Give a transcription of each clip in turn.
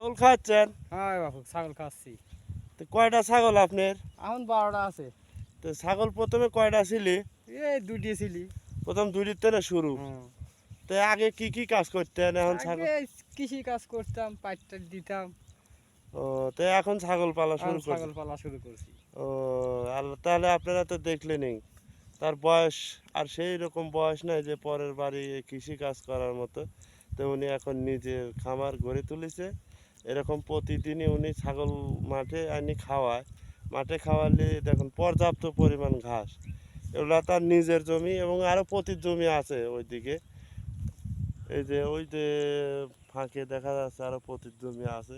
ছাগল খাচ্ছেন? হ্যাঁ বাপু ছাগল খাচ্ছি। তো কয়টা ছাগল আপনার? এখন 12টা আছে। তো ছাগল প্রথমে কয়টা ছিলি? এই দুটি ছিলি। প্রথম দুটির থেকে শুরু। হুম। তো আগে কি কি কাজ করতেন এখন ছাগল? আগে কৃষি কাজ করতাম, পাট দিতাম। ও, তো এখন ছাগল পালা এখন শুরু করছে। ছাগল পালা শুরু করছি। ও, তাহলে আপনারা তো দেখলেনই তার বয়স আর সেই রকম বয়স নাই যে পরের বাড়ি কৃষি কাজ করার মতো। তো উনি এখন নিজের খামার গড়ে তুলেছে। এরকম প্রতিদিনই উনি ছাগল মাঠে আনি খাওয়ায়। মাঠে খাওয়ালে দেখুন পর্যাপ্ত পরিমাণ ঘাস, এগুলো তার নিজের জমি এবং আরও পতির জমি আছে ওইদিকে। ওই যে ফাঁকে দেখা যাচ্ছে আরও পতির জমি আছে,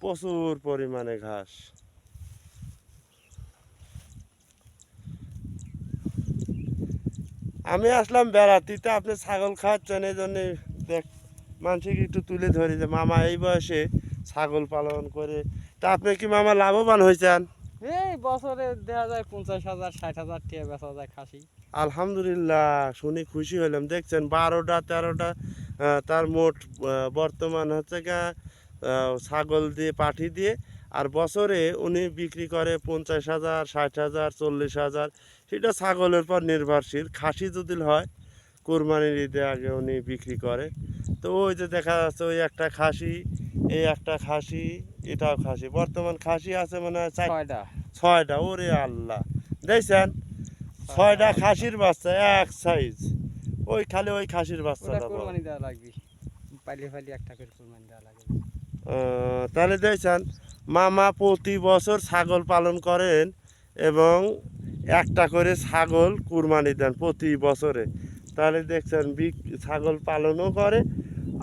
প্রচুর পরিমাণে ঘাস। আমি আসলাম বেড়াতে, আপনি ছাগল খাওয়াচ্ছেন, এই জন্যে দেখ মানুষকে একটু তুলে ধরি যে মামা এই বয়সে ছাগল পালন করে। তা আপনি কি মামা লাভবান হয়েছেন? এই বছরে দেখা যায় 50,000 60,000 টাকা বেচা যায় খাসি। আলহামদুলিল্লাহ, শুনি খুশি হলাম। দেখছেন 12টা 13টা তার মোট বর্তমান হচ্ছে গা ছাগল দিয়ে পাঠি দিয়ে। আর বছরে উনি বিক্রি করে 50,000 60,000 40,000। সেটা ছাগলের পর নির্ভরশীল। খাসি যদি হয় কোরবানির ঈদে আগে উনি বিক্রি করে। তো ওই যে দেখা যাচ্ছে ওই একটা খাসি, এই একটা খাসি, এটাও খাসি। বর্তমান খাসি আছে মনে হয় 6টা। 6টা। ওরে আল্লাহ, দেখছেন 6টা 6টা বাচ্চা। খাসির বাচ্চা এক সাইজ। ওই খালি ওই খাসির ওটা বাচ্চাটা পাবো। কোরবানি দেওয়া লাগবে। পাইলে একটা করে কোরবানি দেওয়া লাগবে। তাহলে দেখছেন মামা প্রতি বছর ছাগল পালন করেন এবং একটা করে ছাগল কুরবানি দেন প্রতি বছরে। তাহলে দেখছেন ছাগল পালনও করে,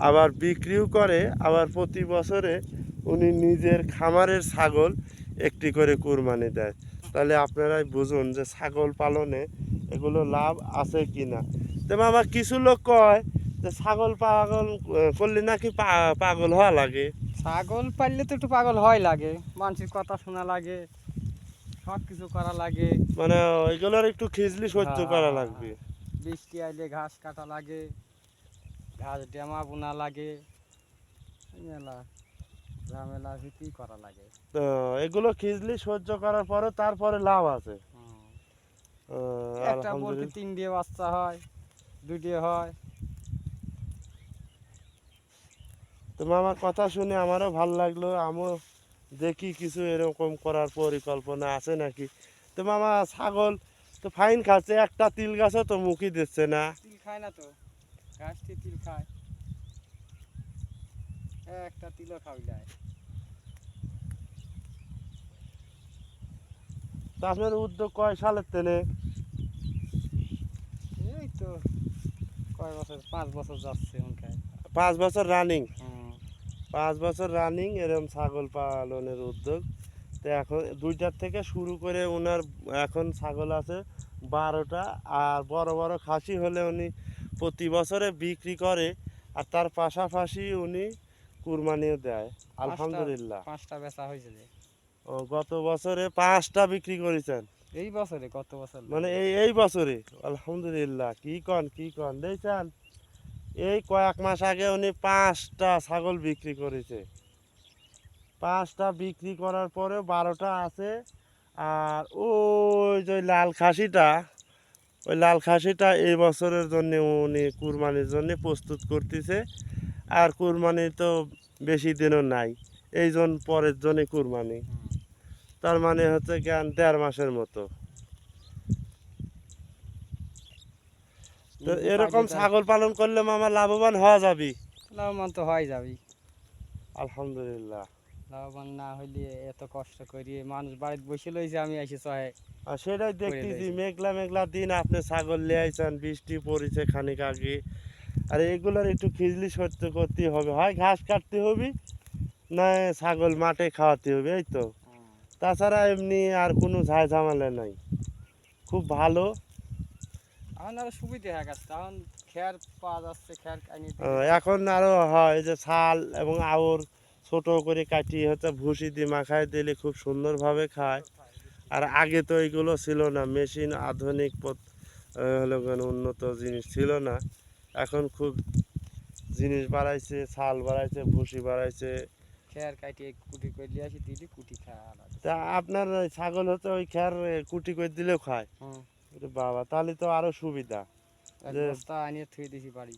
আবার বিক্রিও করে, আবার প্রতি বছরে উনি নিজের খামারের ছাগল একটি করে কুরবানি দেয়। তাহলে আপনারাই বুঝুন যে ছাগল পালনে এগুলো লাভ আছে কি না। তো মামা কিছু লোক কয় যে ছাগল পাগল করলে নাকি পাগল হওয়া লাগে। ছাগল পাললে তো একটু পাগল হয় লাগে, মানুষের কথা শোনা লাগে, সব কিছু করা লাগে। মানে ওইগুলোর একটু খিজলি সহ্য করা লাগবে। বৃষ্টি আইলে ঘাস কাটা লাগে, ঘাস ডেমা বোনা লাগে, মেলা ঝামেলা ভিত্তি করা লাগে। তো এগুলো খিজলি সহ্য করার পরে তারপরে লাভ আছে। একটা বলতে আলহামদুলিল্লাহ। 3 দিয়ে বাচ্চা হয়, 2 দিয়ে হয়। তো মামার কথা শুনে আমারও ভালো লাগলো। আমিও দেখি কিছু এরকম করার পরিকল্পনা আছে নাকি। তো মামা ছাগল তো ফাইন খাচ্ছে, একটা তিল গাছও তো মুখই দিচ্ছে না। তিল খায় না তো, ঘাস দিয়ে তিল খায়, একটা তিলও খাওয়াই। তো আপনার উদ্যোগ কয় সালের তেনে? এই তো কয় বছর, 5 বছর যাচ্ছে ওনকায়। 5 বছর রানিং। হুম। 5 বছর রানিং এরকম ছাগল পালনের উদ্যোগ। তো এখন 2টার থেকে শুরু করে ওনার এখন ছাগল আছে 12টা। আর বড় বড় খাসি হলে উনি প্রতি বছরে বিক্রি করে, আর তার পাশাপাশি উনি কুরবানিও দেয়। আলহামদুলিল্লাহ। 5টা বেচা হয়েছে যে। ও, গত বছরে 5টা বিক্রি করেছেন? এই বছরে, গত বছর মানে এই বছরে? আলহামদুলিল্লাহ, কি কন দেখছেন, এই কয়েক মাস আগে উনি 5টা ছাগল বিক্রি করেছে। 5টা বিক্রি করার পরে 12টা আছে। আর ওই যে লাল খাসিটা এই বছরের জন্য উনি কুরবানির জন্য প্রস্তুত করতেছে। আর কুরবানি তো বেশি দিনও নাই, এই জন্য পরের জন্য কুরবানি। তার মানে হচ্ছে জ্ঞান 1.5 মাসের মতো। তো এরকম ছাগল পালন করলে মামা লাভবান হওয়া যাবে। লাভবান তো হয় যাবি। আলহামদুলিল্লাহ। লাভবান না হইলে এত কষ্ট করি মানুষ বাড়িতে বসে লইছে, আমি এসে চহে আর সেটাই করে দেখতেছি, লইছি। মেঘলা মেঘলা দিন আপনি ছাগল নিয়ে আইছেন, বৃষ্টি পড়েছে খানিক আগে। আর এগুলোর একটু খিজলি সহ্য করতে হবে, হয় ঘাস কাটতে হবে, না ছাগল মাঠে খাওয়াতে হবে, এই তো। তাছাড়া এমনি আর কোনো ঝামেলা নাই। খুব ভালো। এখন আরো সুবিধা হয়ে গেছে, এখন খের পাওয়া যাচ্ছে, খের এখন আরো হয় যে ছাল এবং আউর ছোট করে কাটিয়ে হচ্ছে ভুসি দিয়ে মাখায় দিলে খুব সুন্দরভাবে খায়। আর আগে তো এইগুলো ছিল না, মেশিন আধুনিক হলো উন্নত জিনিস ছিল না। এখন খুব জিনিস বাড়াইছে, ছাল বাড়াইছে, ভুসি বাড়াইছে, খেয়ার কাটিয়ে কুটি করে নিয়ে আসি দিলি কুটি খাওয়া আলাদা। তা আপনার ওই ছাগল হচ্ছে ওই খ্যার কুটি করে দিলেও খায়? হুম, ওরে বাবা, তাহলে তো আরো সুবিধা। এক যে বস্তা আনিয়ে থুয়ে দিছি বাড়ি।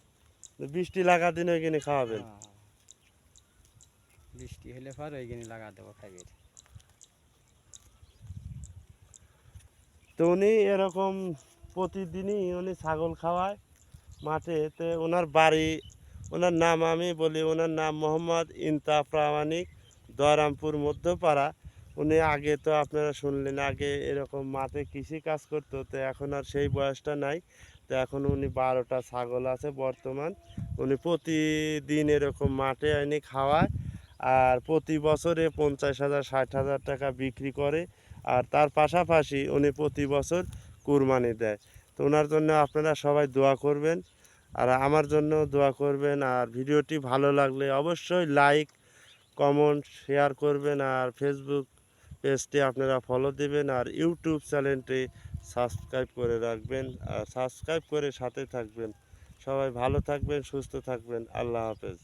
বৃষ্টি লাগা দিনে কিনে খাওয়াবেন। হ্যাঁ, হ্যাঁ। বৃষ্টি হলে পর ওইখানে লাগা দেবো খাইবে। তো উনি এরকম প্রতিদিনই উনি ছাগল খাওয়ায় মাঠে। তে ওনার বাড়ি, ওনার নাম আমি বলি, ওনার নাম মোহাম্মদ ইনতা প্রামাণিক, দয়রামপুর মধ্যপাড়া। উনি আগে তো আপনারা শুনলেন, আগে এরকম মাঠে কৃষি কাজ করতো, তো এখন আর সেই বয়সটা নাই। তো এখন উনি 12টা ছাগল আছে বর্তমান। উনি প্রতিদিন এরকম মাঠে এনে খাওয়ায়, আর প্রতি বছরে 50,000 60,000 টাকা বিক্রি করে। আর তার পাশাপাশি উনি প্রতি বছর কুরবানি দেয়। তো ওনার জন্য আপনারা সবাই দোয়া করবেন, আর আমার জন্য দোয়া করবেন। আর ভিডিওটি ভালো লাগলে অবশ্যই লাইক, কমেন্ট, শেয়ার করবেন। আর ফেসবুক পেজটি আপনারা ফলো দিবেন, আর ইউটিউব চ্যানেলটি সাবস্ক্রাইব করে রাখবেন, আর সাবস্ক্রাইব করে সাথে থাকবেন। সবাই ভালো থাকবেন, সুস্থ থাকবেন। আল্লাহ হাফেজ।